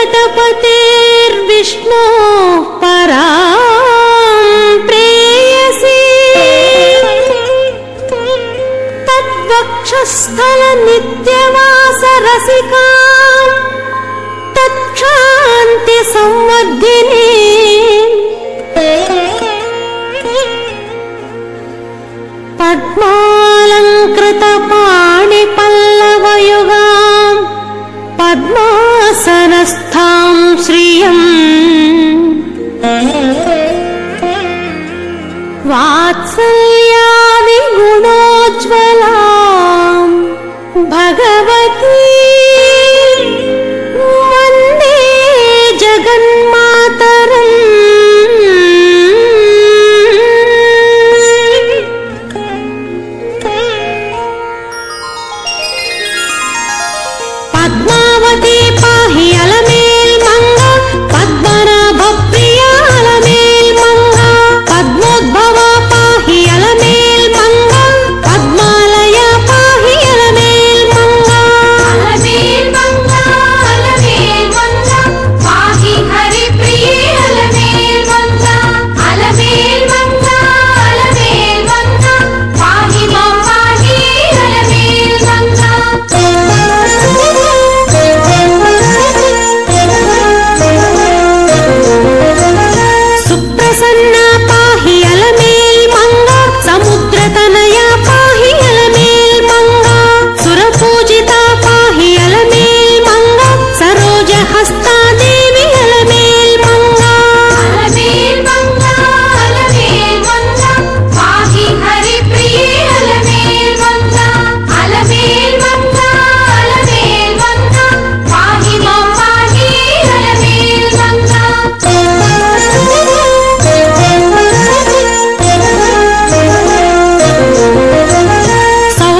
वेङ्कटपतेर्विष्णो परां प्रेयसी तद्वक्षस्थल नित्यवासरसिकां तत्क्षान्ति संवर्धिनी पद्मालङ्कृतपाणिपल्लवयुगां पद्मासनस्थां श्रियं वात्सल्यादिगुणोज्ज्वलां भगवती वन्दे जगन्मातरम् पद्मावती पाहि अलमेल् मंगा पद्मनाभ प्रिया अलमेल् मंगा पद्मोद्भवा पाहि अलमेल् मंगा पद्मालया पाहि अलमेल् मंगा पाहि हरि प्रिये अलमेल् मंगा पाहि मां पाहि अलमेल् मंगा सुप्रसन्ना पाहि अलमेल् मंगा समुद्रतनया पाहि अलमेल् मंगा सुरपूजिता पाहि अलमेल् मंगा सरोजहस्ता देवी अलमेल् मंगा पाहि हरि प्रिये अलमेल् मंगा पाहि मां पाहि अलमेल् मंगा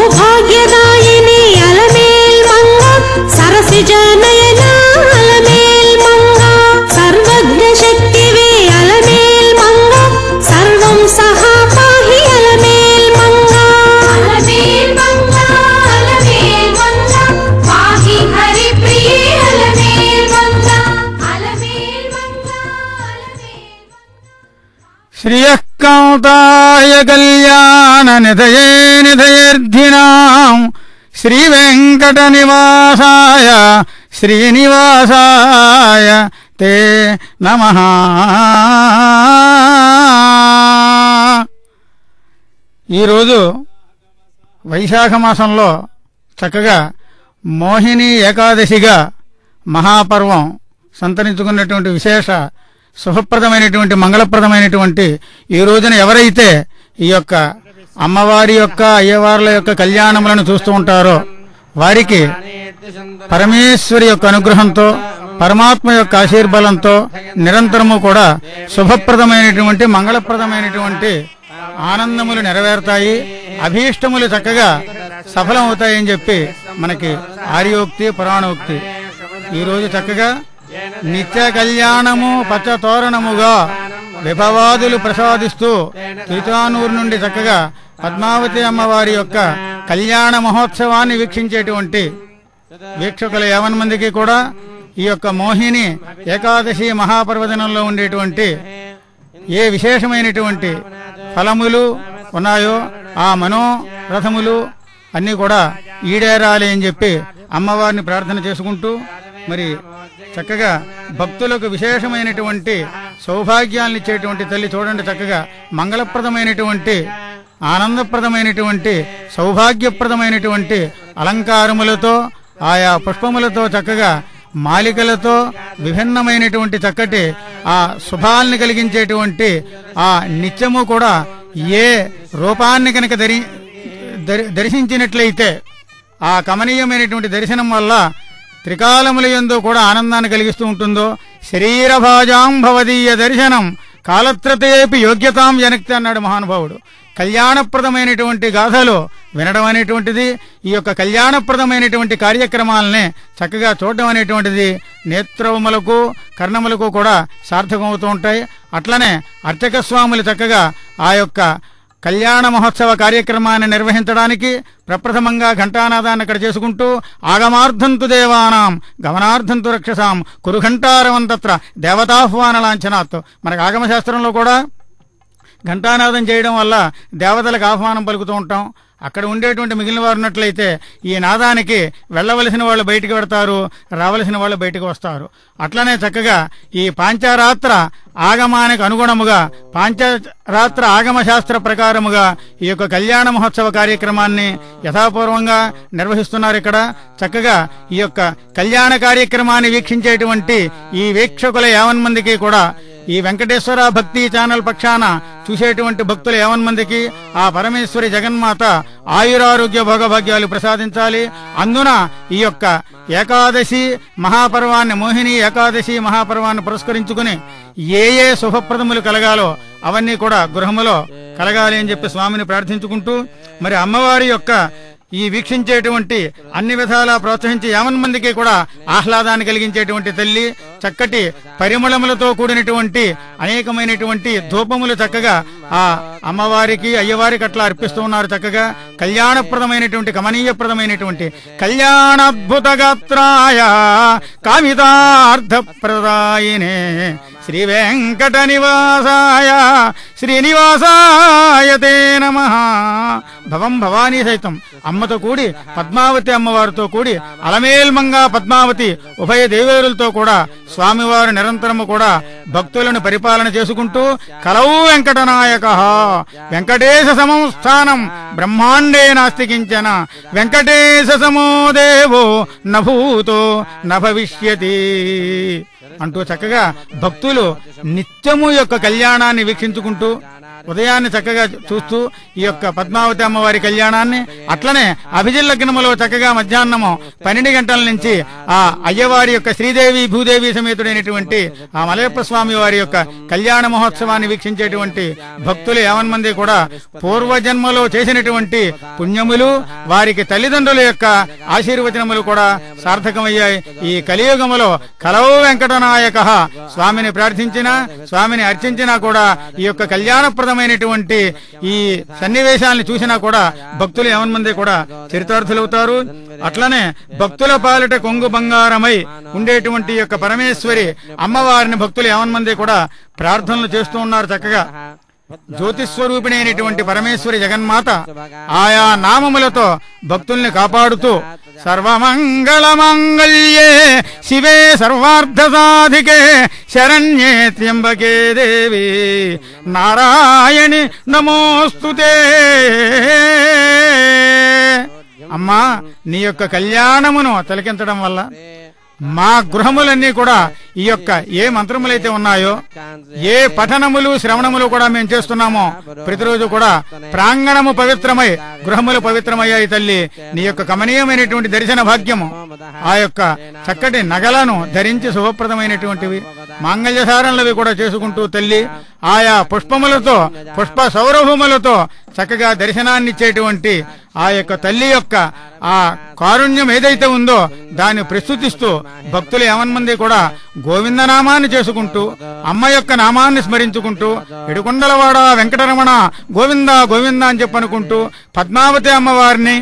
सौभाग्यदायिनी अलमेल् मंगा सरसिजनयना अलमेल् मंगा सर्वज्ञ शक्तिवे अलमेल् मंगा सर्वं सहा पाहि अलमेल् मंगा पाहि हरि प्रिये अलमेल् मंगा श्रियः कान्ताय कल्याण निधये निधयेर्धिनां श्रीवेङ्कटनिवासाय श्रीनिवासाय ते नमः। ఈరోజు వైశాఖ మాసంలో చక్కగా మోహిని ఏకాదశిగా మహాపర్వం సంతరించుకున్నటువంటి విశేష శుభప్రదమైనటువంటి మంగళప్రదమైనటువంటి ఈ రోజున ఎవరైతే ఈ యొక్క అమ్మవారి యొక్క అయ్యవార్ల యొక్క కళ్యాణములను చూస్తూ ఉంటారో వారికి పరమేశ్వరి యొక్క అనుగ్రహంతో పరమాత్మ యొక్క ఆశీర్బలంతో నిరంతరము కూడా శుభప్రదమైనటువంటి మంగళప్రదమైనటువంటి ఆనందములు నెరవేరుతాయి, అభీష్టములు చక్కగా సఫలమవుతాయని చెప్పి మనకి ఆర్యోక్తి పురాణోక్తి. ఈరోజు చక్కగా నిత్య కళ్యాణము పచ్చ తోరణముగా విభవాదులు ప్రసాదిస్తూ తిరుచానూరు నుండి చక్కగా పద్మావతి అమ్మవారి యొక్క కళ్యాణ మహోత్సవాన్ని వీక్షించేటువంటి వీక్షకులు 50 మందికి కూడా ఈ యొక్క మోహిని ఏకాదశి మహాపర్వదినంలో ఉండేటువంటి ఏ విశేషమైనటువంటి ఫలములు ఉన్నాయో ఆ మనోరథములు అన్నీ కూడా ఈడేరాలి అని చెప్పి అమ్మవారిని ప్రార్థన చేసుకుంటూ మరి చక్కగా భక్తులకు విశేషమైనటువంటి సౌభాగ్యాలను ఇచ్చేటువంటి తల్లి చూడండి, చక్కగా మంగళప్రదమైనటువంటి ఆనందప్రదమైనటువంటి సౌభాగ్యప్రదమైనటువంటి అలంకారములతో ఆయా పుష్పములతో చక్కగా మాలికలతో విభిన్నమైనటువంటి చక్కటి ఆ శుభాల్ని కలిగించేటువంటి ఆ నిత్యము కూడా ఏ రూపాన్ని కనుక దర్శించినట్లయితే ఆ కమనీయమైనటువంటి దర్శనం వల్ల త్రికాలముల యందు కూడా ఆనందాన్ని కలిగిస్తూ ఉంటుందో శరీరభాజాం భవదీయ దర్శనం కాలత్రతేపి యోగ్యతాం జనక్తి అన్నాడు మహానుభావుడు. కళ్యాణప్రదమైనటువంటి గాథలు వినడం అనేటువంటిది, ఈ యొక్క కళ్యాణప్రదమైనటువంటి కార్యక్రమాలనే చక్కగా చూడడం అనేటువంటిది నేత్రములకు కర్ణములకు కూడా సార్థకమవుతూ ఉంటాయి. అట్లనే అర్చక స్వాములు చక్కగా ఆ యొక్క కళ్యాణ మహోత్సవ కార్యక్రమాన్ని నిర్వహించడానికి ప్రప్రథమంగా ఘంటానాదాన్ని అక్కడ చేసుకుంటూ ఆగమార్థంతు దేవానాం గమనార్థంతు రక్షసాం కురుఘంటారవంతత్ర దేవతాహ్వాన లాంఛనాత్. మనకు ఆగమశాస్త్రంలో కూడా ఘంటానాదం చేయడం వల్ల దేవతలకు ఆహ్వానం పలుకుతూ ఉంటాం. అక్కడ ఉండేటువంటి మిగిలిన వారు ఉన్నట్లయితే ఈ నాదానికి వెళ్ళవలసిన వాళ్ళు బయటికి పెడతారు, రావలసిన వాళ్ళు బయటికి వస్తారు. అట్లనే చక్కగా ఈ పాంచరాత్ర ఆగమానికి అనుగుణముగా పాంచరాత్ర ఆగమ శాస్త్ర ప్రకారముగా ఈ యొక్క కళ్యాణ మహోత్సవ కార్యక్రమాన్ని యథాపూర్వంగా నిర్వహిస్తున్నారు. ఇక్కడ చక్కగా ఈ యొక్క కళ్యాణ కార్యక్రమాన్ని వీక్షించేటువంటి ఈ వీక్షకుల 50 మందికి కూడా ఈ వెంకటేశ్వర భక్తి ఛానల్ పక్షాన చూసేటువంటి భక్తులు 50 మందికి ఆ పరమేశ్వరి జగన్మాత ఆయురారోగ్య భోగభాగ్యాలు ప్రసాదించాలి. అందున ఈ యొక్క ఏకాదశి మహాపర్వాన్ని మోహిని ఏకాదశి మహాపర్వాన్ని పురస్కరించుకుని ఏ శుభప్రదములు కలగాలో అవన్నీ కూడా గృహములో కలగాలి అని చెప్పి స్వామిని ప్రార్థించుకుంటూ మరి అమ్మవారి యొక్క ఈ వీక్షించేటువంటి అన్ని విధాలా ప్రోత్సహించి 50 మందికి కూడా ఆహ్లాదాన్ని కలిగించేటువంటి తల్లి, చక్కటి పరిమళములతో కూడినటువంటి అనేకమైనటువంటి ధూపములు చక్కగా ఆ అమ్మవారికి అయ్యవారికి అట్లా అర్పిస్తూ ఉన్నారు. చక్కగా కళ్యాణప్రదమైనటువంటి కమనీయప్రదమైనటువంటి కళ్యాణాద్భుత గాత్రాయ కామితార్థప్రదాయినే శ్రీ వెంకట నివాసాయ శ్రీనివాసాయ తే నమః. భవం భవానీ సైతం అమ్మతో కూడి పద్మావతి అమ్మవారితో కూడి అలమేల్మంగా పద్మావతి ఉభయ దేవేరులతో కూడా స్వామివారు నిరంతరము కూడా భక్తులను పరిపాలన చేసుకుంటూ కలౌ వెంకటనాయక వెంకటేశ సమం స్థానం బ్రహ్మాండే నాస్తి కించన వెంకటేశ సమో దేవో నభూతో నభవిష్యతి అంటూ చక్కగా భక్తులు నిత్యము యొక్క కళ్యాణాన్ని వీక్షించుకుంటూ ఉదయాన్ని చక్కగా చూస్తూ ఈ యొక్క పద్మావతి అమ్మవారి కళ్యాణాన్ని, అట్లనే అభిజిల్లగ్నములో చక్కగా మధ్యాహ్నము 12 గంటల నుంచి ఆ అయ్యవారి యొక్క శ్రీదేవి భూదేవి సమేతుడైనటువంటి ఆ మలయప్ప స్వామి వారి యొక్క కళ్యాణ మహోత్సవాన్ని వీక్షించేటువంటి భక్తులు 50 మంది కూడా పూర్వజన్మలో చేసినటువంటి పుణ్యములు వారికి తల్లిదండ్రుల యొక్క ఆశీర్వచనములు కూడా సార్థకమయ్యాయి. ఈ కలియుగములో కలౌ వెంకటనాయక స్వామిని ప్రార్థించినా స్వామిని అర్చించినా కూడా ఈ యొక్క కళ్యాణప్రదమైనటువంటి ఈ సన్నివేశాలను చూసినా కూడా భక్తులు 50 మంది కూడా చరితార్థులవుతారు. అట్లనే భక్తుల పాలిట కొంగు బంగారమై ఉండేటువంటి యొక్క పరమేశ్వరి అమ్మవారిని భక్తులు 50 మంది కూడా ప్రార్థనలు చేస్తూ ఉన్నారు. చక్కగా జ్యోతిస్వరూపిణి అయినటువంటి పరమేశ్వరి జగన్మాత ఆయా నామములతో భక్తుల్ని కాపాడుతూ సర్వమంగళ మంగళ్యే శివే సర్వార్థ సాధికే శరణ్యే త్ర్యంబకే దేవి నారాయణి నమోస్తుతే. అమ్మా, నీ యొక్క కళ్యాణమును తిలకించడం వల్ల మా గృహములన్నీ కూడా ఈ యొక్క ఏ మంత్రములైతే ఉన్నాయో ఏ పఠనములు శ్రవణములు కూడా మేము చేస్తున్నామో ప్రతిరోజు కూడా ప్రాంగణము పవిత్రమై గృహములు పవిత్రమయ్యాయి. తల్లి, నీ యొక్క కమనీయమైనటువంటి దర్శన భాగ్యము ఆ యొక్క చక్కటి నగలను ధరించి శుభప్రదమైనటువంటివి మాంగళ్యధారణలవి కూడా చేసుకుంటూ తల్లి ఆయా పుష్పములతో పుష్ప సౌరభములతో చక్కగా దర్శనాన్నిచ్చేటువంటి ఆ యొక్క తల్లి యొక్క ఆ కారుణ్యం ఏదైతే ఉందో దాన్ని ప్రస్తుతిస్తూ భక్తులు 50 మంది కూడా గోవిందనామాన్ని చేసుకుంటూ అమ్మ యొక్క నామాన్ని స్మరించుకుంటూ ఎడుకొండలవాడ వెంకటరమణ గోవింద గోవింద అని చెప్పనుకుంటూ పద్మావతి అమ్మవారిని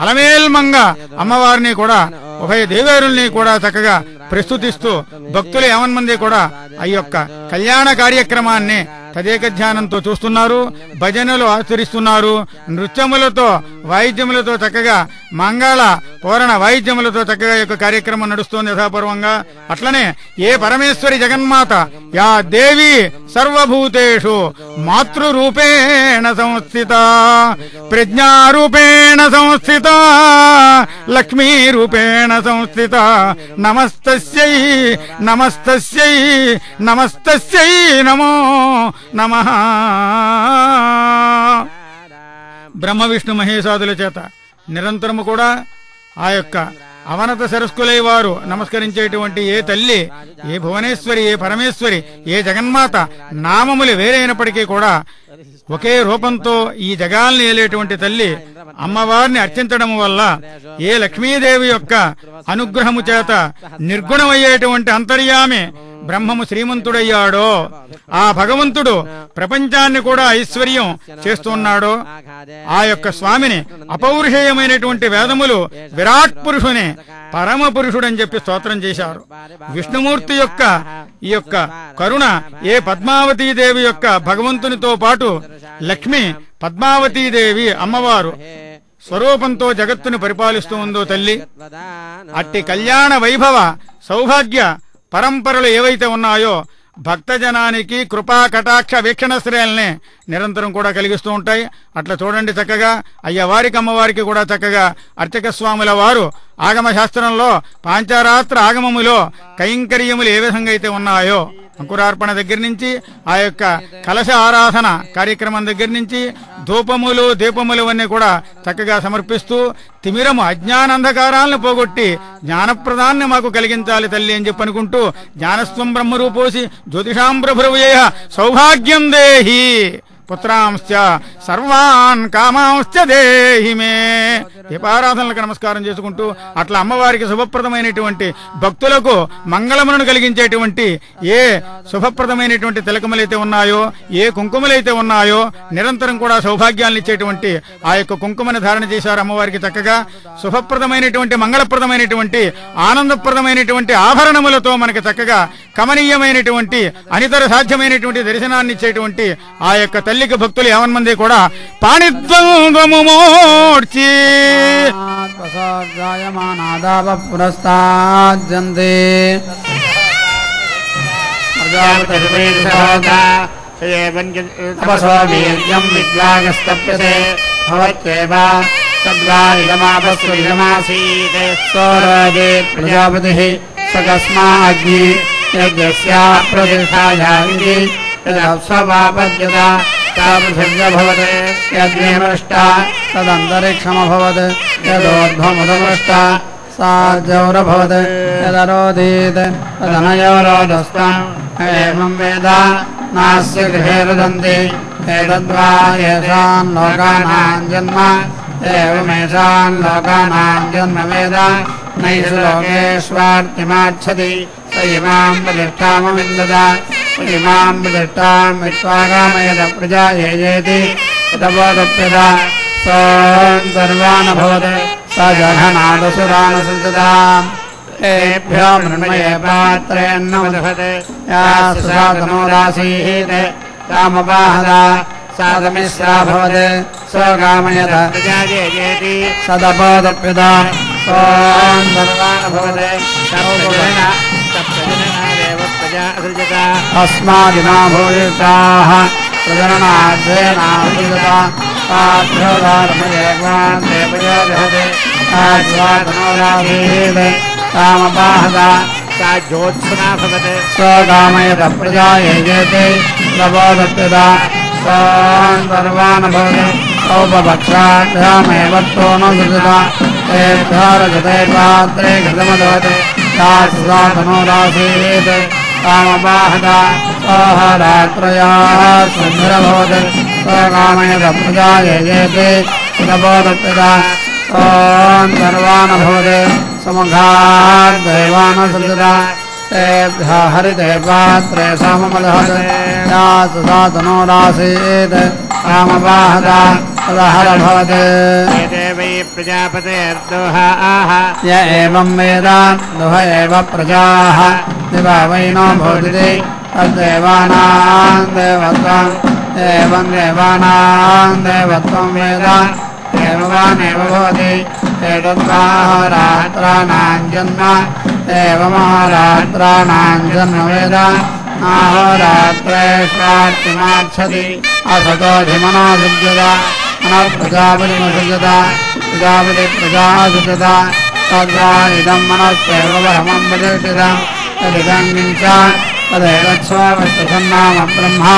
అలమేల్మంగ అమ్మవారిని కూడా ఉభయ దేవేరుల్ని కూడా చక్కగా ప్రస్తుతిస్తూ భక్తులు 50 మంది కూడా ఆ యొక్క కళ్యాణ కార్యక్రమాన్ని తదేక ధ్యానంతో చూస్తున్నారు, భజనలు ఆచరిస్తున్నారు, నృత్యములతో వాయిద్యములతో చక్కగా మంగళ పూరణ వాయిద్యములతో చక్కగా యొక్క కార్యక్రమం నడుస్తోంది యథాపూర్వంగా. అట్లనే ఏ పరమేశ్వరి జగన్మాత యా దేవి సర్వభూతేషు మాతృరూపేణ సంస్థిత ప్రజ్ఞారూపేణ సంస్థిత లక్ష్మీరూపేణ సంస్థిత నమస్తస్యై నమస్తస్యై నమస్తస్యై నమో నమః. బ్రహ్మ విష్ణు మహేశాదుల చేత నిరంతరము కూడా ఆ యొక్క అవనత సరస్కులై వారు నమస్కరించేటువంటి ఏ తల్లి, ఏ భువనేశ్వరి, ఏ పరమేశ్వరి, ఏ జగన్మాత నామములు వేరైనప్పటికీ కూడా ఒకే రూపంతో ఈ జగాల్ని ఏలేటువంటి తల్లి అమ్మవారిని అర్చించడం వల్ల ఏ లక్ష్మీదేవి యొక్క అనుగ్రహము చేత నిర్గుణమయ్యేటువంటి అంతర్యామి బ్రహ్మము శ్రీమంతుడయ్యాడో, ఆ భగవంతుడు ప్రపంచాన్ని కూడా ఐశ్వర్యం చేస్తున్నాడో, ఆ యొక్క స్వామిని అపౌరుషేయమైనటువంటి వేదములు విరాట్ పురుషుని పరమ పురుషుడని చెప్పి స్తోత్రం చేశారు. విష్ణుమూర్తి యొక్క ఈ యొక్క కరుణ ఏ పద్మావతీదేవి యొక్క భగవంతునితో పాటు లక్ష్మి పద్మావతీదేవి అమ్మవారు స్వరూపంతో జగత్తుని పరిపాలిస్తూ ఉందో తల్లి, అట్టి కళ్యాణ వైభవ సౌభాగ్య పరంపరలు ఏవైతే ఉన్నాయో భక్తజనానికి కృపా కటాక్ష వీక్షణ శ్రేయల్ని నిరంతరం కూడా కలిగిస్తూ ఉంటాయి. అట్లా చూడండి చక్కగా అయ్యవారికి అమ్మవారికి కూడా చక్కగా అర్చక స్వాముల వారు ఆగమ శాస్త్రంలో పాంచారాత్ర ఆగమములో కైంకర్యములు ఏ విధంగా అయితే ఉన్నాయో అంకురార్పణ దగ్గర నుంచి ఆ యొక్క కలశ ఆరాధన కార్యక్రమం దగ్గర నుంచి ధూపములు దీపములు అన్నీ కూడా చక్కగా సమర్పిస్తూ తిమిరము అజ్ఞానంధకారాలను పోగొట్టి జ్ఞానప్రదాన్ని మాకు కలిగించాలి తల్లి అని చెప్పి అనుకుంటూ జ్ఞానస్వం బ్రహ్మరూపోసి జ్యోతిషాం ప్రభృవయేహ సౌభాగ్యం దేహి పుత్రాంశ్చ సర్వాన్ కామాంశ్చ దేహి మే. దీపారాధనలకు నమస్కారం చేసుకుంటూ అట్లా అమ్మవారికి శుభప్రదమైనటువంటి భక్తులకు మంగళములను కలిగించేటువంటి ఏ శుభప్రదమైనటువంటి తిలకములైతే ఉన్నాయో, ఏ కుంకుమలైతే ఉన్నాయో నిరంతరం కూడా సౌభాగ్యాలను ఇచ్చేటువంటి ఆ యొక్క కుంకుమని ధారణ చేశారు అమ్మవారికి. చక్కగా శుభప్రదమైనటువంటి మంగళప్రదమైనటువంటి ఆనందప్రదమైనటువంటి ఆభరణములతో మనకి చక్కగా కమనీయమైనటువంటి అనితర సాధ్యమైనటువంటి దర్శనాన్ని ఇచ్చేటువంటి ఆ యొక్క తల్లికి భక్తులు ఏమన్మంది కూడా పాణిద్వంద్వము మోడ్చి ప్రజాపతి సకస్మాగ్ని యజ్ఞస్యా ప్రతిష్ఠాయామి యదప్సవాపద్యత తాపృథివ్యభవత్ యజ్ఞేమృష్టా తదంతరిక్షమభవత్ యదోర్ధ్వముదమృష్టా సార్జౌరభవత్ యదరోధీత్ తదనయోరోధస్తం ఏవం వేద నాస్య గృహే రుదంతి ఏతద్వా యేషాన్ లోకానాం జన్మ ఏవమేషాన్ లోకానాం జన్మ వేద నైషు లోకేష్వార్తిమాచ్చతి స ఇమాం ప్రతిష్ఠామవిందద ఇమాం ప్రతిష్ఠాం విశ్వాగామయద ప్రజా ఏజేతి తపోదప్యద సర్వానభవత్ స జఘనాదసురాన సంతదాం ఏభ్యో మృణ్మయే పాత్రేన్నమదహత్ యాససాతనోరాసీత్ కామపాహద సాదమిశ్రా భవత్ స్వగామయద ప్రజా ఏజేతి సదపోదప్యద अस्मादिना भूयिताः प्रजननाध्ययनाभिगता कामपाहदा सा ज्योत्सना भवत् स्वकामयत प्रजा यजते प्रबोधत्यदा सर्वान् भवत् औपभक्षाभ्यामेव त्वनुसृजता तेभ्यरजते पात्रे घृतमदवते तासुराधनोदासीत् कामपाहदा स्वहरात्रयाः सन्निरभवत् स्वकामयत प्रजा यजते प्रबोधत्यदा सर्वान् भवत् समुखाद्दैवानुसृजता तेभ्यः हरिते पात्रे सममदहत् यासुसाधनोदासीत् कामपाहदा तदहर भवत् देवै प्रजापतेर्दुहाः य एवं वेद दुह एव प्रजाः दिवा वै नो भोजते तद्देवानां देवत्वम् एवं देवानां देवत्वं वेद देववानेव भवति एतद्वाहोरात्राणां जन्म एवमहोरात्राणां जन्म वेद आहोरात्रेष्वार्तिमाच्छति असतोऽधिमनो सृज्यता प्रजापतिमसृजता प्रजापति प्रजासृजता तद्वा इदं मनस्येवमहमं प्रतिष्ठितं तदिदं किञ्च तदेतत्स्वावस्तसन्नाम ब्रह्मा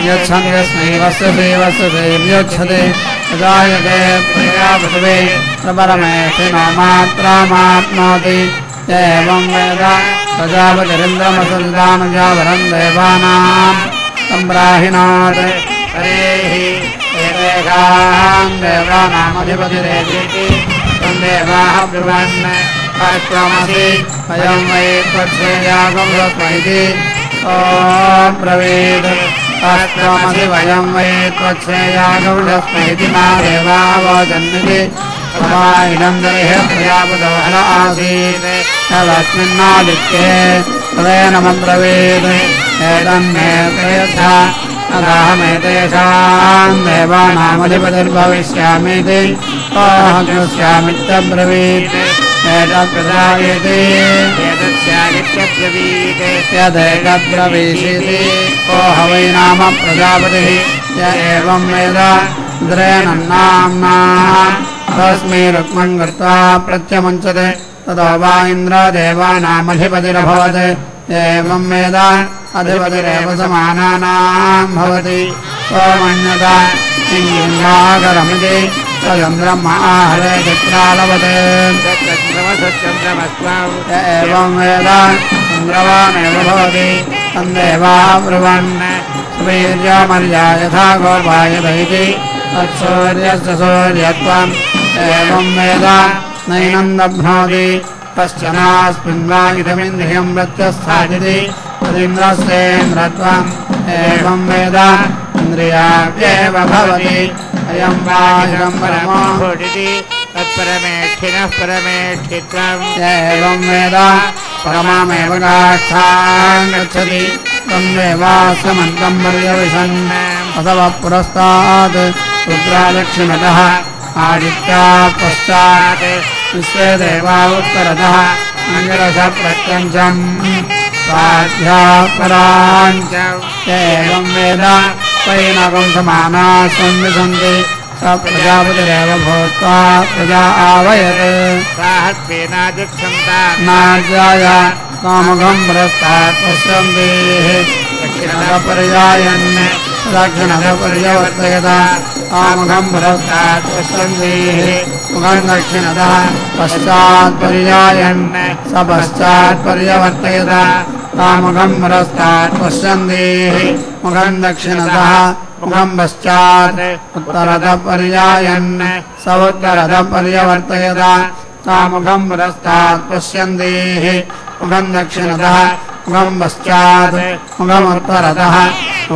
यच्छन्त्यस्मै वसते वसतेर्योच्छते प्रजायते प्रजापतिवे प्रपरमेष्ठिनो मात्रामाप्नोति एवं वेद प्रजापतिरिन्द्रमसृजतानुजावरं देवानां सम्प्राहिणोत् हरेः एतेषां देवानामधिपतिरेति तं देवाः ब्रुवन् त्वमसि अयं वै त्वच्छेयागुंसस्मैति ब्रवीत् त्वमसि वयं वै त्वच्छेयागुंसस्मैति मा देवावोचन्निति इदं दरिः प्रजापतो हर आसीत् तदस्मिन्नादित्ये तदेन मब्रवीत् एतन्मे प्रयच्छा अदाहमेतेषां देवानामधिपतिर्भविष्यामीति स्यामित्यब्रवीत् एतत्प्रदायति यदेतब्रवीषीति को ह वै नाम प्रजापतिः य एवं वेद इन्द्रेणन्नाम्ना तस्मै रुक्मं कृत्वा प्रत्यमुञ्चते ततो वा इन्द्रदेवानामधिपतिरभवत् एवं वेद अधिपतिरेव समानानां भवति सोमन्यता इन्द्राकरमिति तदन्द्रम् आहरे चित्रालवत् एवं वेद इन्द्रवानेव भवति तन्देवा ब्रुवन् वीर्यमर्या यथा गोपायत तत्सूर्यस्य सूर्यत्वम् एवं वेद नैनं दभ्नोति कश्चनास्मिन् वा इदमिन्द्रियं प्रत्यस्थायति तदिन्द्रस्येन्द्रत्वम् एवं वेद इन्द्रियाव्येव भवति अयं वा इदं परमो तत्परमेष्ठिनः परमेष्ठित्वम् एवं वेद परमामेव काष्ठां गच्छति तं देवास्यमन्तं पर्यविशन् असवः पुरस्तात् रुद्रादक्षिणतः आदित्या पश्चात् विश्वे देवा उत्तरतः अङ्गिरसः प्रत्यञ्चम् स्वाध्यापराञ्च एवं वेद पैनकं समानाः संविशन्ति स प्रजापतिरेव भूत्वा प्रजा आवयत् नार्याय कामुकं पुरस्तात् पश्यन्ति दक्षिणपर्यायन् दक्षिणपर्यवर्तयत कामुकं पुरस्तात् पश्यन्ति मुखं दक्षिणतः पश्चात्पर्यायन् स पश्चात्पर्यवर्तयत कामुकं पुरस्तात् पश्यन्ति मुखं दक्षिणतः मुखं पश्चात् उत्तरतः पर्यायन् स उत्तरतः पर्यवर्तयत कामुकं पुरस्तात् पश्यन्ति मुखं दक्षिणतः मुखं पश्चात् मुखमुत्तरतः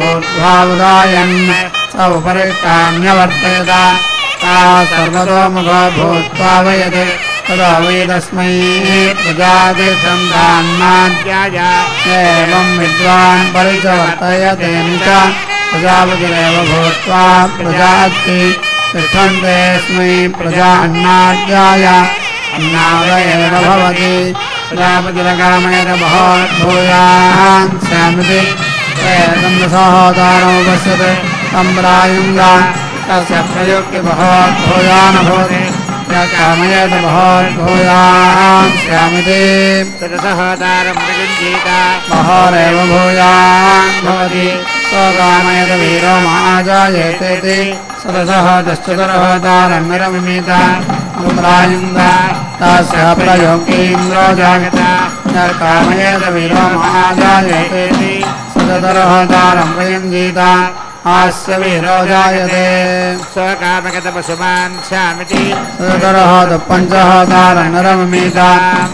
ऊर्ध्वावदायन् स उपरिष्टान्यवर्तयत सा सर्वतोमुखो भूत्वा वयत् तदा वै तस्मै प्रजातिसन्धान्नाद्याय एवं विद्वान् परिचवर्तयतेन च प्रजापतिरेव भूत्वा प्रजाति तिष्ठन्तेऽस्मै प्रजा अन्नाद्याय अन्नादयेन भवति प्रजापतिरकामयत भूयान् स्यामिति सहोदारमुपश्यते तं प्रायुङ्गा तस्य प्रयुक्ति भूयान् भवति कामयत भूयान् स्यामिति सहोदारं प्रयुञ्जीता बहोरेव भूयान् भवति स्वकामयत वीरो महाजायेतेति सदसः दश्चतुरहोदारन्निरमिमीता प्रायुङ्गा तस्य प्रयोक्तीन्द्रो जागता कामयत वीरो महाजायेतेति सदतरहोदारं प्रयुञ्जीता आस्य वीरो जायते स्वकामगतपशुमान् स्यामिति सदतरहोद पञ्चहोदारन्निरमिमीता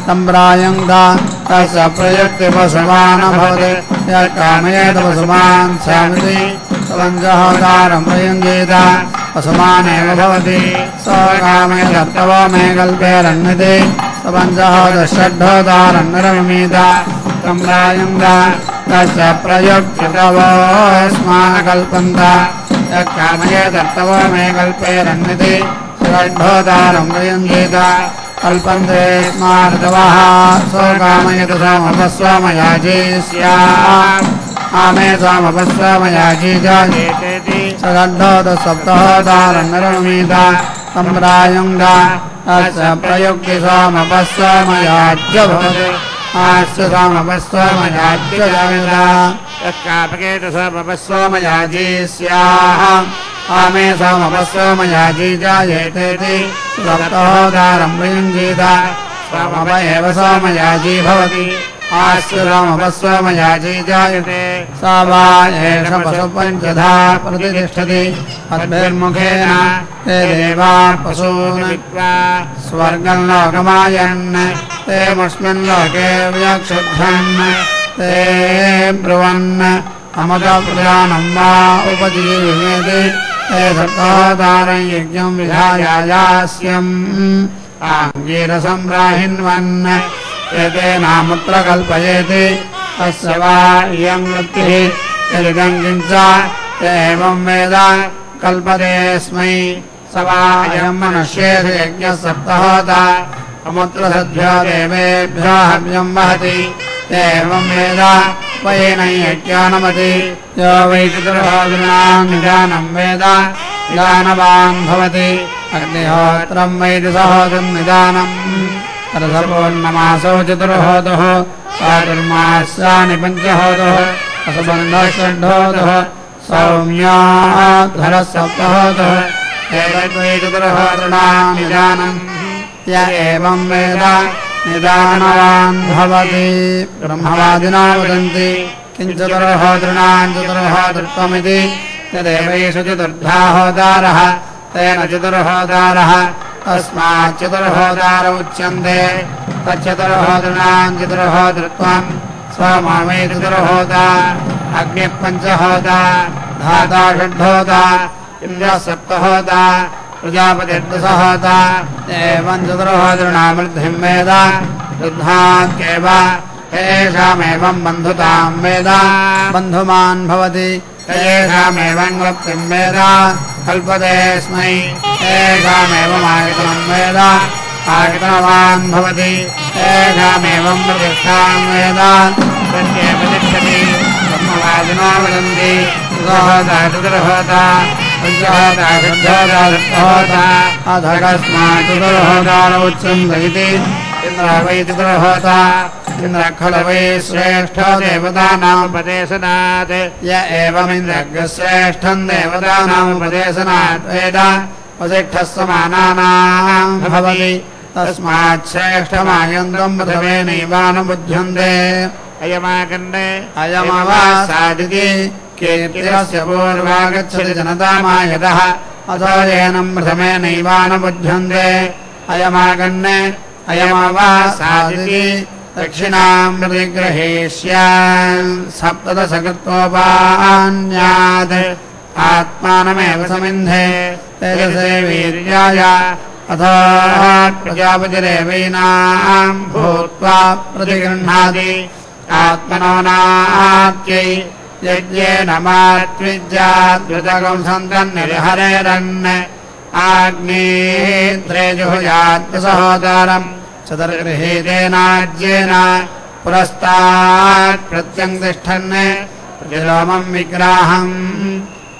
तं प्रायुङ्गा तस्य प्रयुक्तिपशुमान् भवति यत्कामयेत पशुमान् स्यामिति पञ्चहोदारं प्रयुञ्जीता पशुमानेव भवति स्वकामयदत्तवो मे कल्पेरन्निति पञ्चहोदषड्होदारन्निरमिमीता तं प्रायुङ्गा तस्य प्रयुक्तितवोऽस्मान् कल्पन्त यत्कामयदत्तवो मे कल्पेरन्निति षड्होदारं प्रयुञ्जीता कल्पन्ते स्मार्तवः स्वकामयत समपस्वमयाजी स्याम् आमे समपस्वमयाजी जायेतेति षड्होदसप्तहोदारन्निरमिमीता तं प्रायुङ्गा तस्य प्रयुक्ति समपस्वमयाज्य भवति आस्य समपस्वमयाज्य जायता यत्कामकेत समपस्वमयाजी स्याः आमे समपस्वमयाजी जायेतेति सप्तहोदारं प्रयुञ्जीता समप एव समयाजी भवति आस्युरामपस्वमयाजी जायते स वा एष पशुपञ्चधा प्रतिष्ठति पद्भिर्मुखेन ते देवा पशून् स्वर्गम् लोकमायन् ते मुष्मिन् लोके व्यक्षुध्वन् ते ब्रुवन् अमृतप्रदानं वा उपजीवेति ते सप्तादारं यज्ञं विधायायास्यम् आङ्गीरसंराहिन्वन् एतेनामुत्र कल्पयेति तस्य वा इयं वृत्तिः यदिदं किञ्च एवं वेद कल्पतेऽस्मै स वा अयं मनुष्येषु यज्ञः सप्तहोता अमुत्र सद्भ्यो देवेभ्यो हव्यं वहति एवं वेद वयेन यज्ञानमति यो वै चतुर्होदॄणां निदानं वेद निदानवान् भवति अग्निहोत्रं वै सहोदं निदानम् रसपूर्णमासो चतुर्होतः चातुर्मास्यानि पञ्चहोतः असबन्धः षड्होतः सौम्याधरः सप्तहोतः एतद्वै चतुर्होतॄणां निदानम् य एवं वेद निदानवान् भवति ब्रह्मवादिना वदन्ति किञ्च चतुर्होतॄणां चतुर्होतृत्वमिति यदेवैषु चतुर्धा होतारः तेन चतुर्होतारः तस्मात् चतुर्होतार उच्यन्ते तच्चतुर्होतॄणां चतुर्होतृत्वं स्वमामे चतुर्होता अग्निः पञ्चहोता धाता षड्होता इन्द्रः सप्तहोता प्रजापतिर्दशहोता एवं चतुर्होतॄणां वृद्धिं वेद वृद्धात्येव येषामेवं बन्धुतां वेद बन्धुमान् भवति येषामेवं वृत्तिं वेद कल्पतेऽस्मै येषामेवम् आयतनं वेद आयतनवान् भवति येषामेवं प्रतिष्ठां वेद प्रत्येव तिष्ठति ब्रह्मवादिनो वदन्ति चतुर्होता चतुर्होता पञ्चहोता षड्होता सप्तहोता अधकस्मात् चतुर्होतार उच्यन्ते इति इन्द्रः वै चतुर्होता इन्द्रः खलु वै श्रेष्ठो देवतानामुपदेशनात् य एवमिन्द्रश्रेष्ठम् देवतानामुपदेशनात् वेद वसिष्ठः समानानां भवति तस्मात् श्रेष्ठमायन्तम् प्रथमेनैवानुबुध्यन्ते अयमाकण्डे अयमवासादिति कीर्तिरस्य पूर्वागच्छति जनतामायतः अथो येनम् प्रथमेनैवानुबुध्यन्ते अयमाकण्डे अयमवासादिति दक्षिणाम् प्रतिग्रहेष्यान् सप्तदशकृत्वोपान्यात् आत्मानमेव समिन्धे तेजसे वीर्याय अथो प्रजापतिरेवैनाम् भूत्वा प्रतिगृह्णाति आत्मनो नात्यै यज्ञेन मात्विज्याद्वितकम् सन्तन्निर्हरेरन् आग्नेत्रेजुहुयात्मसहोदारम् चतुर्गृहीतेनाज्येन पुरस्तात् प्रत्यङ्तिष्ठन् प्रतिलोमम् विग्राहम्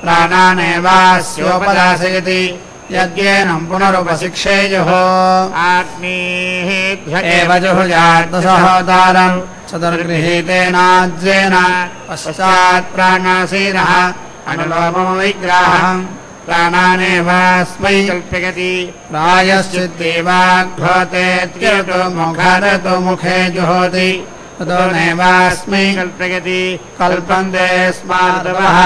प्राणानेवास्योपदासयति यज्ञेन पुनरुपशिक्षेयुः आग्नेभ्य एव जुहुयात्मसहोदारम् चतुर्गृहीतेनाज्येन पश्चात् प्राणासीनः अनुलोमम् विग्राहम् प्राणानेवास्मै कल्पयति प्रायश्चिद्देवाग्भवतेत्यतो मुखरतो मुखे जुहोति ततो नैवास्मै कल्पयति कल्पन्ते स्मार्तवः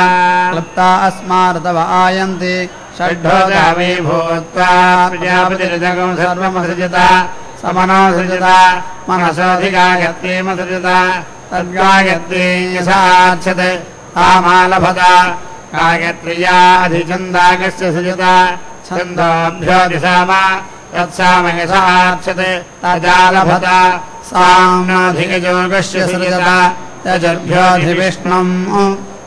क्लप्ता अस्मार्तव आयन्ति षड्ढोता वै भूत्वा प्रजापतिर्जगम् सर्वमसृजत समनोसृजत मनसोऽधिगायत्रीमसृजत तद्गायत्री यशार्चत् तामालभत गायत्र्या अधिछन्दागस्य सृजत छन्दोभ्यो दिशाम तत्सामयसार्चत् तजालभत साम्नाधिकयोगस्य सृजत यजुर्भ्योऽधिविष्णुम्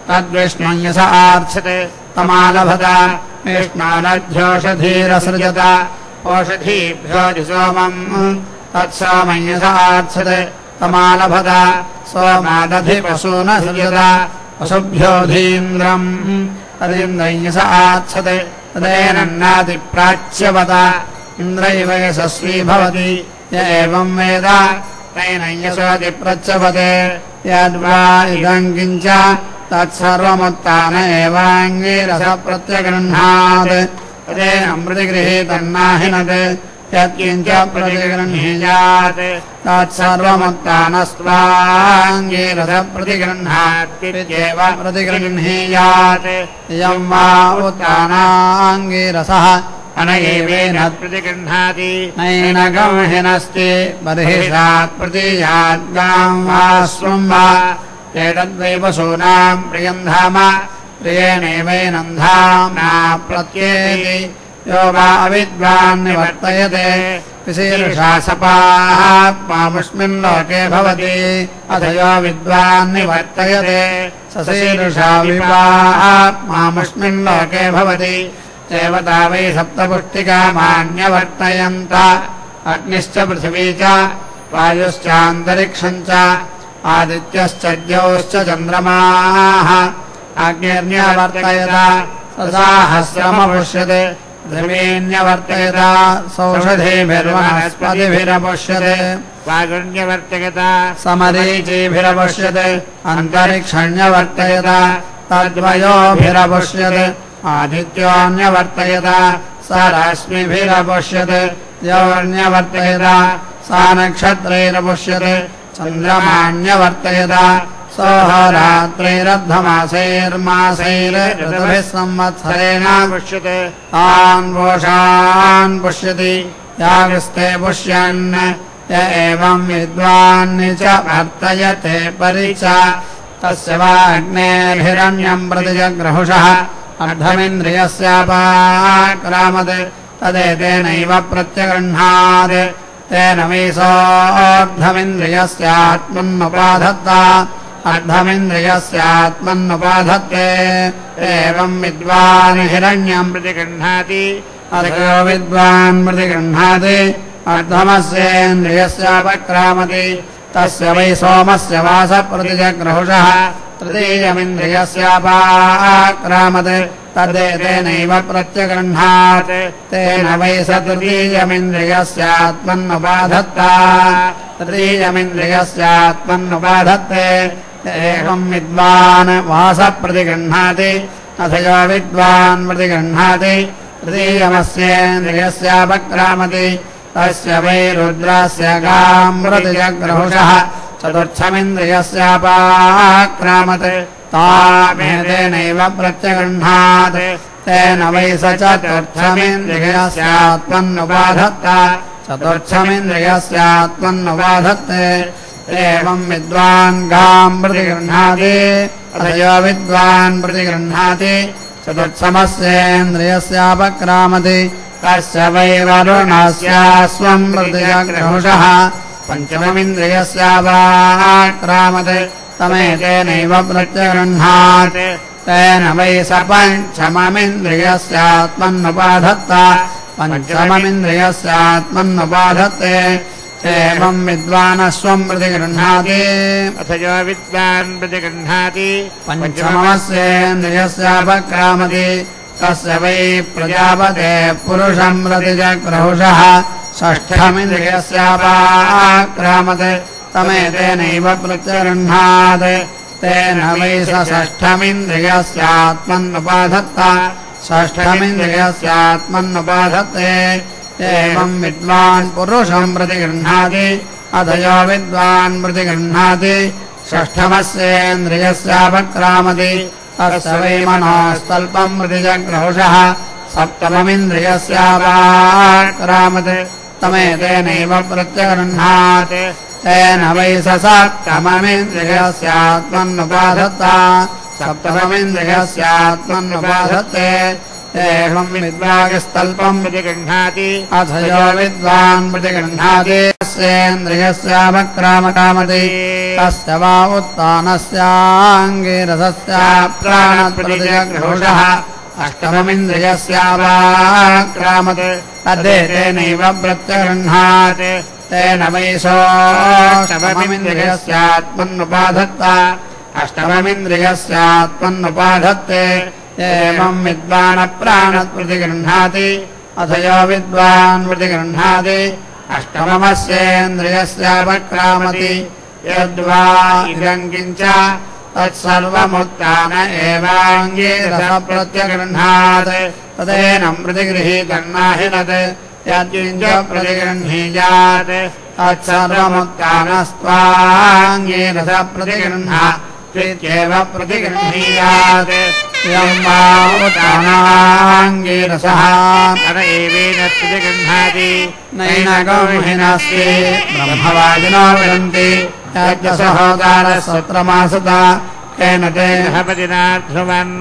तद्विष्णुं यसार्चत् तमालभत विष्णोरभ्योषधीरसृजत ओषधीभ्यो सोमम् तत्सोमं यसार्चत् तमालभत सोमादधिपशून् सृजत पशुभ्योऽधीन्द्रम् तदिन्द्रं यसार्चत् तदेनन्नातिप्राच्यवत इन्द्रैव यशस्वी भवति य एवं वेद तैनं यशोऽतिप्रच्यवते यद्वा इदं किञ्च तत्सर्वमुत्थान एवाङ्गीरसप्रत्यगृह्णात् तदेनं प्रतिगृहीतन्नाहिनत् यत्किञ्च प्रतिगृह्णीयात् तत्सर्वमुत्तानस्त्वाङ्गीरसप्रतिगृह्णात्येव प्रतिगृह्णीयात् इयं वा उत्तानाङ्गीरसः अनयैवेन प्रतिगृह्णाति नैनगं हिनस्ति बर्हिषात् प्रतीयात् गां वा स्वं वा एतद्वै पशूनां प्रियं धाम प्रियेणैवैनं धाम्ना प्रत्येति यो वा अविद्वान् निवर्तयते विशीर्षा सपात्मामुष्मिन् लोके भवति अथ यो विद्वान् निवर्तयते सशीर्षा विपात्मामुष्मिन् लोके भवति देवता वै सप्तपुष्टिकामान्यवर्तयन्त अग्निश्च पृथिवी च वायुश्चान्तरिक्षम् च आदित्यश्च द्यौश्च चन्द्रमाः अग्निर्न्यवर्तयत सहस्रमपुष्यते पृथिवीन्यवर्तयत सौषधीभिर्वनस्पतिभिरपुष्यते वागुण्यवर्तयत समरीचिभिरपुष्यते अन्तरिक्षण्यवर्तयत तद्वयोभिरपुष्यते आदित्योऽन्यवर्तयत स रश्मिभिरपुष्यते द्यौर्न्यवर्तयत स नक्षत्रैरपुष्यते चन्द्रमाण्यवर्तयत सोऽहोरात्रैरर्धमासैर्मासैर्ऋतुभिः संवत्सरेण पुष्यते तान् पोषान् पुष्यति यागस्ते पुष्यन् य एवं विद्वान् च वर्तयते परिच तस्य वा अग्नेर्हिरण्यं प्रति जग्रहुषः अर्धमिन्द्रियस्यापाक्रामत् तदेतेनैव प्रत्यगृह्णात् तेन वै सोऽर्धमिन्द्रियस्यात्मन्नुपाधत्ता अर्धमिन्द्रियस्यात्मन्नुपाधत्ते एवं विद्वान् हिरण्यं प्रतिगृह्णाति अथयो विद्वान् प्रतिगृह्णाति अर्धमस्येन्द्रियस्यापक्रामति तस्य वै सोमस्य वासप्रतिजग्रहुषः तृतीयमिन्द्रियस्यापाक्रामत् तदेतेनैव प्रत्यगृह्णात् तेन वै स तृतीयमिन्द्रियस्यात्मन्नुपाधत्ता तृतीयमिन्द्रियस्यात्मन्नुपाधत्ते एवं विद्वान् वासप्रतिगृह्णाति अथयो विद्वान् प्रतिगृह्णाति तृतीयमस्येन्द्रियस्यापक्रामति तस्य वै रुद्रस्य गां प्रतिजग्रहुषः चतुर्थमिन्द्रियस्यापाक्रामत् तामेतेनैव प्रत्यगृह्णात् तेन वै स चतुर्थमिन्द्रियस्यात्मन्नुपाधत्ता चतुर्थमिन्द्रियस्यात्मन्नुपाधत्ते एवं विद्वान् गां प्रतिगृह्णाति अथयो विद्वान् प्रतिगृह्णाति चतुर्थमस्येन्द्रियस्यापक्रामति तस्य वै वरुणस्यास्वं प्रतिजग्रहुषः पञ्चममिन्द्रियस्यापाक्रामत् तमेतेनैव प्रत्यगृह्णात् तेन वै स पञ्चममिन्द्रियस्यात्मन्नुपाधत्ता पञ्चममिन्द्रियस्यात्मन्नुपाधत्ते एवं विद्वानस्वं प्रतिगृह्णाति अथ यो विद्वान् प्रतिगृह्णाति पञ्चमस्येन्द्रियस्यापक्रामति तस्य वै प्रजापते पुरुषं प्रतिजग्रहुषः षष्ठमिन्द्रियस्यापाक्रामत् तमेतेनैव प्रत्यगृह्णात् तेन वै स षष्ठमिन्द्रियस्यात्मन्नुपाधत्ता षष्ठमिन्द्रियस्यात्मन्नुपाधत्ते एवं विद्वान् पुरुषं प्रतिगृह्णाति अथयो विद्वान् प्रतिगृह्णाति षष्ठमस्येन्द्रियस्यापक्रामति तस्य वै मनोस्तल्पं प्रतिजग्रहुषः सप्तममिन्द्रियस्यापाक्रामत् तमेतेनैव प्रत्यगृह्णात् तेन वै स सप्तममिन्द्रियस्यात्मन्नुपाधत्ता सप्तममिन्द्रियस्यात्मन्नुपाधत्ते एवं विद्वागस्तल्पं प्रतिगृह्णाति अथयो विद्वान् प्रतिगृह्णाति तस्येन्द्रियस्यापक्रामकामति तस्य वा उत्तानस्याङ्गीरसस्याप्राणप्रतिजग्रहुषः अष्टममिन्द्रियस्यापाक्रामत् तदेतेनैव प्रत्यगृह्णात् तेन वै सोऽष्टममिन्द्रियस्यात्मन्नुपाधत्ता अष्टममिन्द्रियस्यात्मन्नुपाधत्ते एवं विद्वानप्राणप्रतिगृह्णाति अथयो विद्वान् प्रतिगृह्णाति अष्टममस्येन्द्रियस्यापक्रामति यद्वा इदं किञ्च तत्सर्वमुत्तान एवाङ्गीरसप्रत्यगृह्णात् तदेनं प्रतिगृहीतं नाहिनत् यज्ञ प्रतिगृह्णीयात् तत्सर्वमुत्तानस्त्वाङ्गीरस प्रतिगृह्णात्येव प्रतिगृह्णीयात् यं वा उत्तानाङ्गीरसः तद एवेन प्रतिगृह्णाति नैनगौहिनस्ति ब्रह्मवादिनो विदन्ति यज्ञसहोदारसत्रमासता केन ते गृहपतिना ध्रुवन्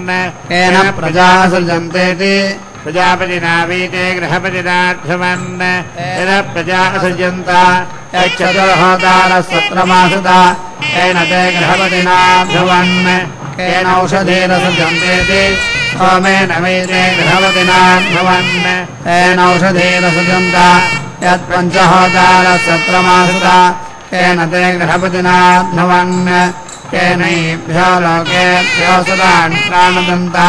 केन प्रजा सृजन्तेति प्रजापतिना वीते गृहपतिना ध्रुवन् तेन प्रजा असृजन्त यच्चतुर्होदारसत्रमासता केन ते गृहपतिना ध्रुवन् केन औषधेरसृजन्तेति सोमेन वीते गृहपतिना ध्रुवन् तेन औषधेरसृजन्त यत्पञ्चहोदारसत्रमासता केन ते गृहपतिना ध्रुवन् केनैभ्यो लोकेभ्यो सुरान् प्राणदन्ता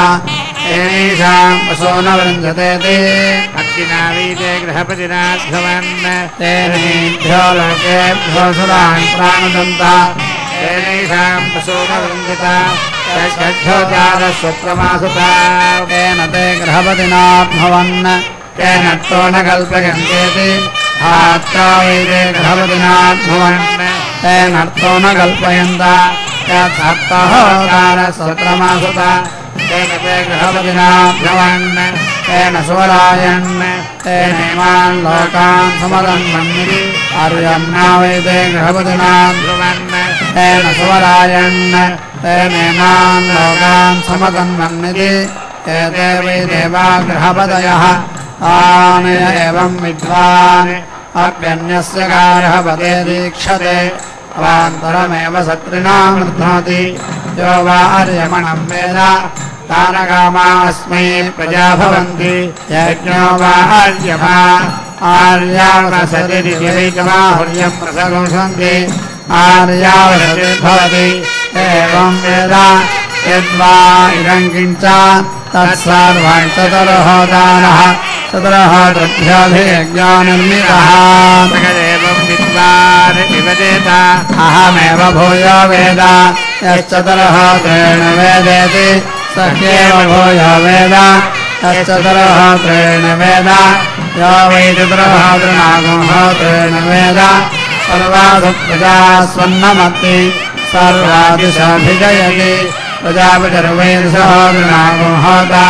येषाम् वसो न वृञ्जतेति भक्तिना वीते गृहपतिना ध्रुवन् तेनैभ्यो लोकेभ्यो सुरान् प्राणदन्ता तेनैषाम् पशो न वृञ्जता षड्ढोचारस्वत्रमासुता केन ते गृहपतिना भवन् केन तो न कल्पयन्तेति हात्ता वैते गृहपतिना भवन् तेनर्थो न कल्पयन्त यत्सप्तहोदारसत्रमासुता तेन ते गृहपतिना भवन् तेन सुवरायन् तेनैमान् लोकान् समदन्वन्निति आर्यम्ना वैते गृहपतिना ध्रुवन् तेन सुवरायन् तेनैमान् लोकान् समदन्वन्निति एते वै देवा गृहपतयः आनय एवं विद्वान् अप्यन्यस्य गार्हपते दीक्षते अवान्तरमेव सत्रिणां वृध्नोति यो वा आर्यमणं वेद तानकामास्मै प्रजा भवन्ति यज्ञो वा आर्यमा आर्यावसतिरिवैकमाहुर्यं प्रसगोषन्ति आर्यावसतिर्भवति एवं वेद यद्वा इदं किञ्च तत्सर्वं चतुर्होदारः चतुर्होत्रभ्योऽभियज्ञो निर्मितः एवं विद्वान् विवदेत अहमेव भूयो वेद यश्चतुर्होत्रेण वेदेति सह्येव भूयो वेद यश्चतुर्होत्रेण वेद यो वै चतुर्होत्रनागोहोत्रेण वेद सर्वासु प्रजास्वन्नमत्ति सर्वादिशाभिजयति प्रजापतिर्वैर्सहोत्रनागोहोता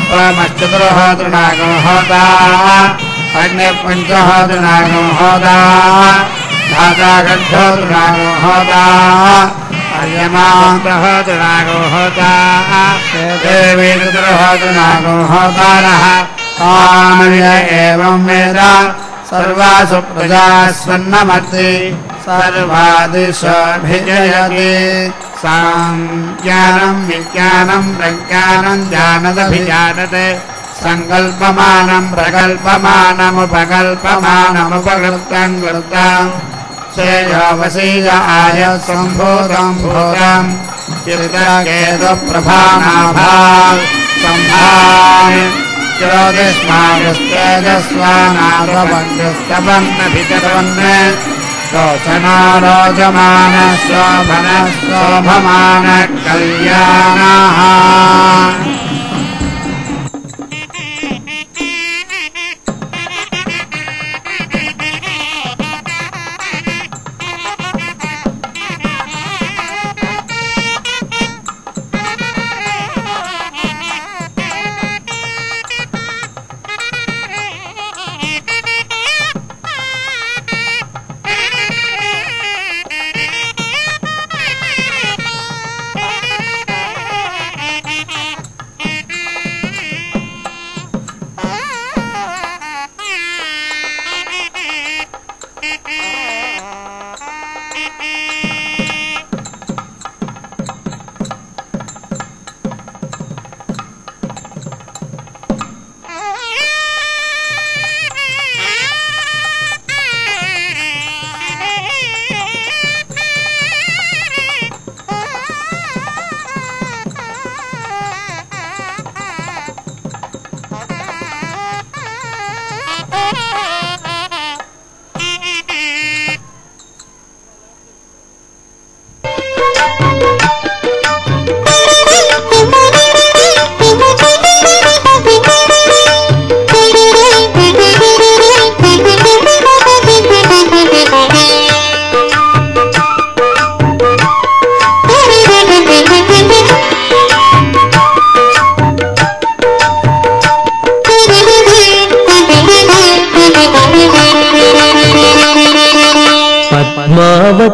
त्वमश्चतुर्होत्रनागोहोता अग्निपञ्चहोत्रनागोहोता धाता षड्होत्रनागोहोता अर्यमात्रहोत्रनागोहोता देवी चतुर्होत्रनागोहोतारः आनय एवं वेद सर्वासु प्रजास्वन्नमत्ति सर्वादिशाभिजयति साज्ञानं विज्ञानं प्रज्ञानं जानदभिजानते सङ्कल्पमानं प्रकल्पमानमुपकल्पमानमुपकृतं कृतं श्रेयोवशीय आय सम्भूतं भूतं चित्तकेतुप्रभानाभात् सम्भाय ज्योतिष्मागस्तेजस्वानादभग्यस्तपन्नभिचरन् रोचना रोचमान शोभन शोभमान कल्याणः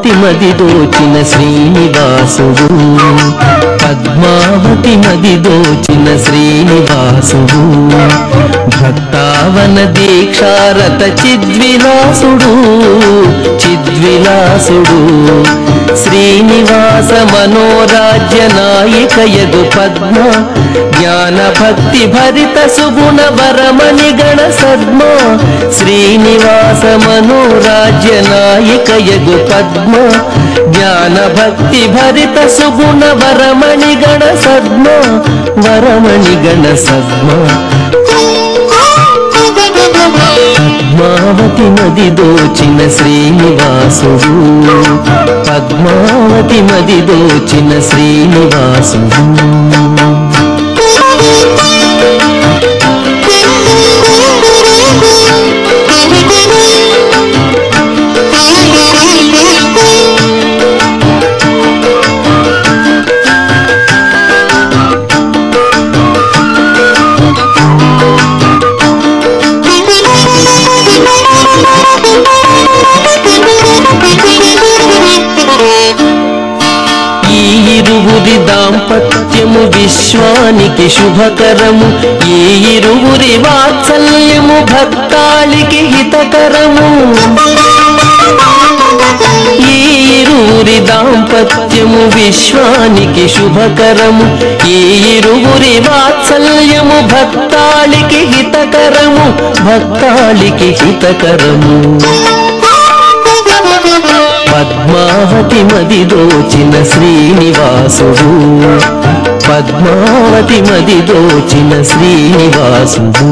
పద్మావతి మది దోచిన శ్రీనివాసుడు పద్మావతి మది దోచిన శ్రీనివాసుడు భక్తావన దీక్షారత చిద్విలాసుడు చిద్విలాసుడు శ్రీనివాస మనోరాజ్య నాయిక యదు పద్మ జ్ఞాన భక్తి భరిత సుగుణ వరమణి గణ సద్మ శ్రీనివాస మనోరాజ్య నాయిక యదు పద్మ జ్ఞాన భక్తి భరిత సుగుణ వరమణి గణ సద్మ వరమణి గణ సద్మ పద్మావతి మది దోచిన శ్రీనివాసుడు పద్మావతి మది దోచిన శ్రీనివాసుడు దాంపత్యము విశ్వానికి శుభకరము ఈ ఇరువురి వాత్సల్యము భక్తాళికి హితకరము ఈ ఇరువురి దాంపత్యము విశ్వానికి శుభకరము ఈ ఇరువురి వాత్సల్యము భక్తాళికి హితకరము భక్తాళికి హితకరము పద్మావతి మది దోచిన శ్రీనివాసుడు పద్మావతి మది దోచిన శ్రీనివాసుడు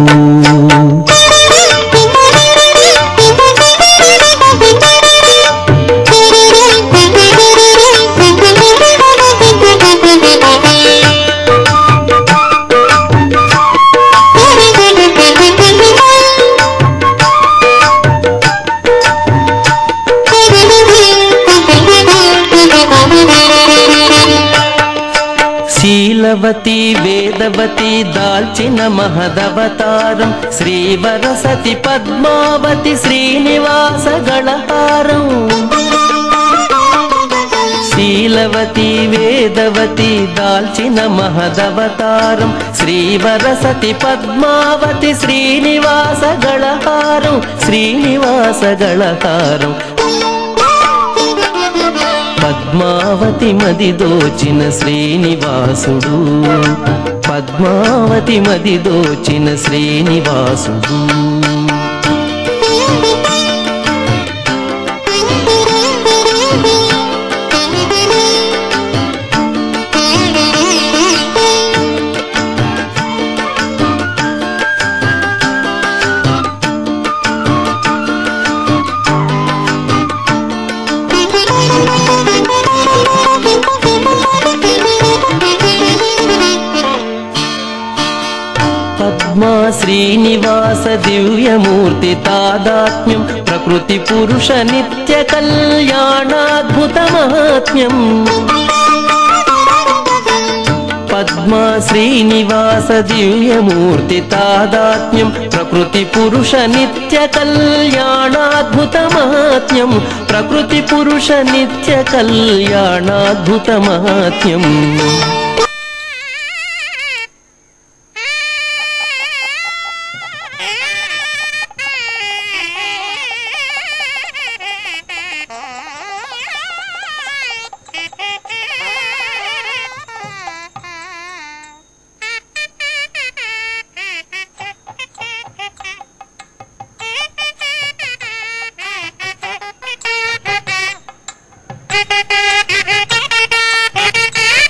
శీలవతి వేదవతి దాల్చిన మహదవతారం శ్రీవరసతి పద్మావతి శ్రీనివాస గళహారం శీలవతి వేదవతి దాల్చిన మహదవతారం శ్రీవరసతి పద్మావతి శ్రీనివాస గళహారం శ్రీనివాస గళహారం పద్మావతి మది దోచిన శ్రీనివాసుడు పద్మావతి మది దోచిన శ్రీనివాసుడు పద్మా శ్రీనివాస దివ్యమూర్తి తాదాత్మ్యం ప్రకృతి పురుష నిత్య కళ్యాణాద్భుత మహాత్మ్యం పద్మా శ్రీనివాస దివ్యమూర్తి తాదాత్మ్యం ప్రకృతి పురుష నిత్య కళ్యాణాద్భుత మహాత్మ్యం ప్రకృతి పురుష నిత్య కళ్యాణాద్భుత మహాత్మ్యం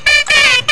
Thank you.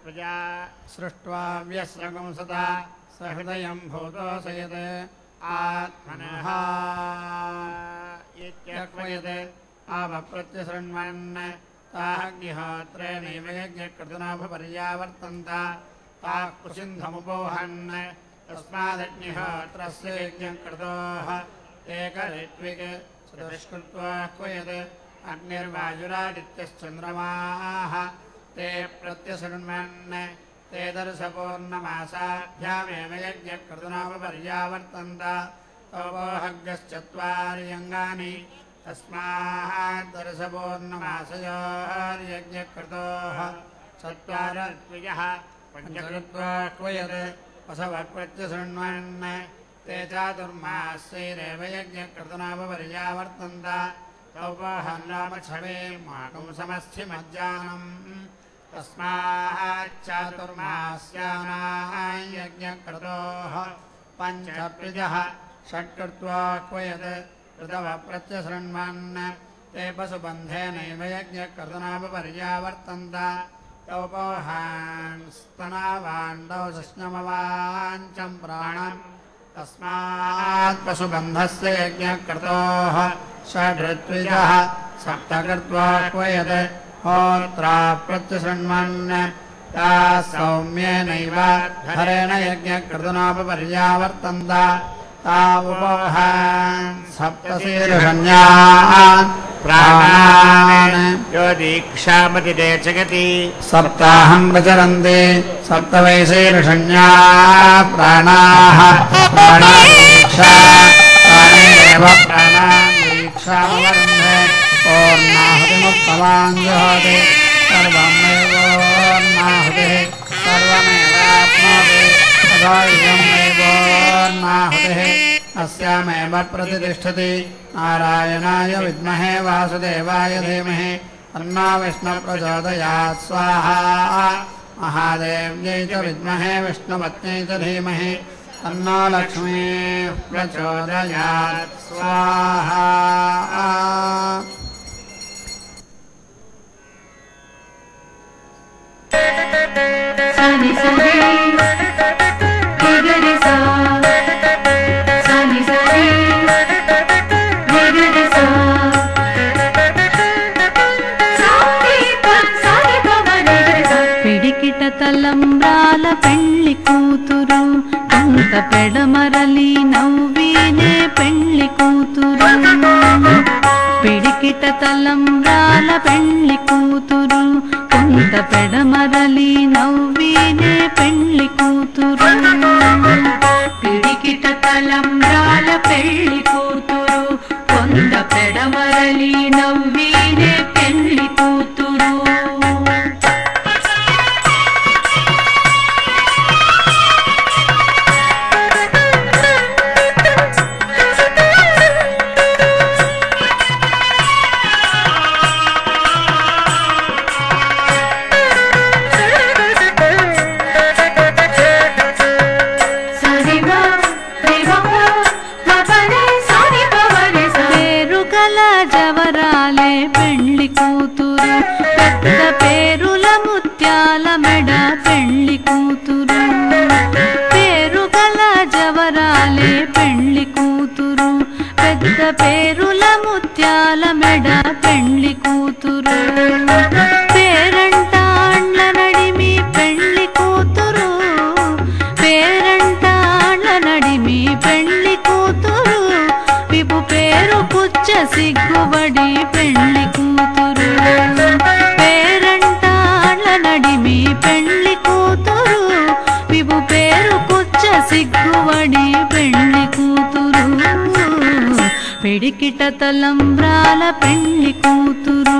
प्रजा सृष्ट्वा व्यस्रगं सदा सहृदयं भूतोऽसयत् आत्मनः इत्यक्वयत् आवप्रत्यशृण्वन् ताग्निहोत्रेणैव यज्ञकृतनाभपर्यावर्तन्त ताः कुसिन्धमुपोहन् तस्मादग्निहोत्रस्य यज्ञकृतोः एकऋत्विक् चतुष्कृत्वा क्वयत् अग्निर्वायुरादित्यश्चन्द्रमाः ते प्रत्यशृण्वन् ते दर्शपूर्णमासाभ्यामेव यज्ञकृतनामपर्यावर्तन्त तपोहग्गश्चत्वारि अङ्गानि तस्माद्दर्शपूर्णमासयोर्यज्ञकृतोः चत्वारर्त्विजः पञ्चकृत्वा क्वयत् वसवः प्रत्यशृण्वन् ते चातुर्मास्यैरेव यज्ञकृतनामपर्यावर्तन्त तपोहन्नामच्छवे माकं समस्थिमज्जानम् तस्माच्चातुर्मास्यानां यज्ञकृतोः पञ्चप्रिजः षट्कृत्वा क्वयत् ऋतवः प्रत्यशृण्वन् ते पशुबन्धेनैव यज्ञकृतनामपर्यावर्तन्त तपोहान् स्तनावाण्डौ सस्नमवाञ्चं प्राणम् तस्मात् पशुबन्धस्य यज्ञकृतोः षड्ऋत्विजः सप्त कृत्वा क्वयत् होत्रा प्रत्यशृण्वन् ताः सौम्येनैव हरेण यज्ञकृतनोपपर्यावर्तन्त तावुपोह सप्तशीर्षण्यान् प्राणान् यो दीक्षामतिते जगति सप्ताहं प्रचरन्ति सप्त वै शीर्षण्या प्राणाः प्राणादीक्षा प्राणेव प्राणान्दीक्षामवर्धे ओर्नाहुतिमुक्तवान् जुहोति सर्वमेवोर्नाहुतिः सर्वमेवाप्नोति अथोऽयमेवोर्नाहुतिः अस्यामेव प्रतिष्ठति नारायणाय विद्महे वासुदेवाय धीमहि तन्नो विष्णुप्रचोदयात् स्वाहा महादेव्यै च विद्महे विष्णुपत्न्यै च धीमहि तन्नो लक्ष्मीः प्रचोदयात् स्वाहा Sani sani, nigri sa. Sani sani, nigri sa. Sani pa nigri sa. పిడికిట తలంబ్రాల పెళ్లి కూతురు కొంత పెడమరలి నవ్వినే పెళ్లి కూతురు పిడికిట తలంబ్రాల పెళ్లి కూతురు కొంత పెడమరలి నవ్వినే పెళ్లి కూతురు పిడికిట తలంబ్రాల పెళ్లి కూతురు కొంత పెడమరలి నవ్వినే పెళ్లి కూతురు జవరాలే పెళ్లి కూతురు పెద్ద పేరుల ముత్యాల మెడ పెళ్లి కూతురు పేరుగల జవరాలే పెళ్లి కూతురు పెద్ద పేరుల ముత్యాల మెడ పెళ్లి కూతురు పేరంటాండ్ల నడిమి పెళ్లి కూతురు పేరంటాండ్ల నడిమి పెళ్లి కూతురు విపు పేరు పుచ్చ సిగ్గుబడి పెళ్లి కూతురు పేరంటాళ్ళ నడిమి పెళ్లి కూతురు విపు పేరు పుచ్చ సిగ్గుబడి పెళ్లి కూతురు పిడికిట తలంబ్రాల పెళ్లి కూతురు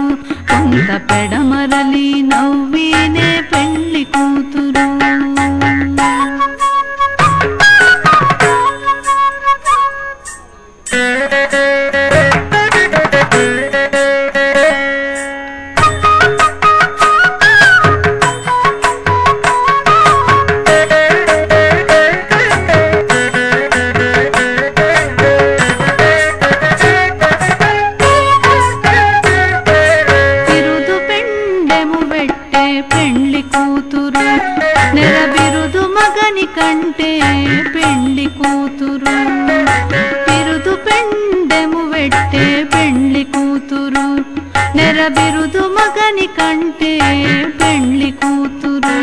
కొంత పెడమరలి నవ్వినే పెళ్లి కూతురు కంటే పెళ్లి కూతురు బిరుదు పెండెము వెట్టే పెళ్లి కూతురు నెర బిరుదు మగని కంటే పెళ్లి కూతురు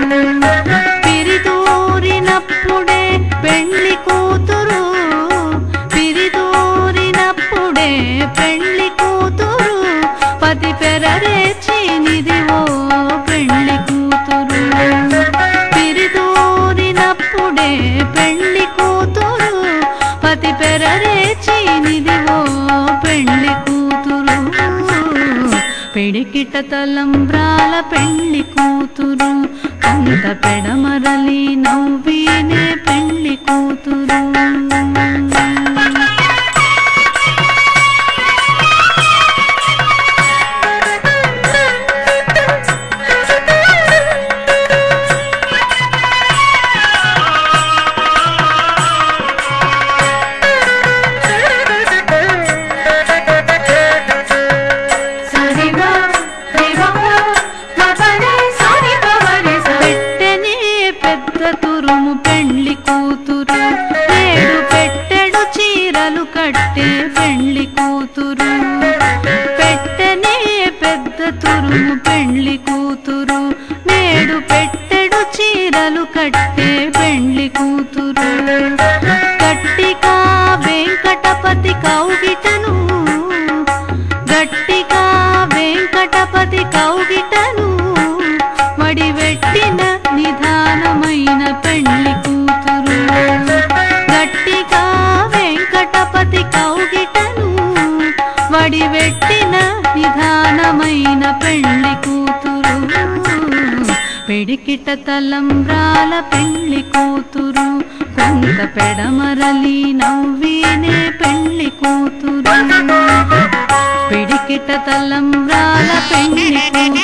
పిరిదూరినప్పుడే పెళ్లి కూతురు పిరిదూరినప్పుడే పెళ్లి కూతురు పతి పెరరేచి నిదివో పెళ్లి కూతురు పిరిదూరినప్పుడే పెళ్లి కూతురు పతి పెరరేచి నిదివో పెళ్లి కూతురు పిడికిట తలంబ్రాల పెళ్లి కూతురు కొంత పెడమరలి నవ్వినే పెళ్లి కూతురు పెళ్లి కూతురు నేడు చీరలు కట్టే పెండ్లి కూతురు, పెట్టనే పెద్ద తురుము పెండ్లి కూతురు, నేడు పెట్టెడు చీరలు కట్టే పెండ్లి కూతురు. గట్టిగా వెంకటపతి కౌగిటను, గట్టిగా వెంకటపతి కౌగిటను, వడివెట్టిన నిదానమైన పెండ్లి కూతురు. గట్టిగా వెంకటపతి కౌగిటను, వడివెట్టిన నిదానమైన పెండ్లి కూతురు. పిడికిట తలంబ్రాల పెండ్లి కూతురు, కొంత పెడమరలి నవ్వినే పెండ్లి కూతురు. పిడికిట తలంబ్రాల పెండ్లి కూతురు,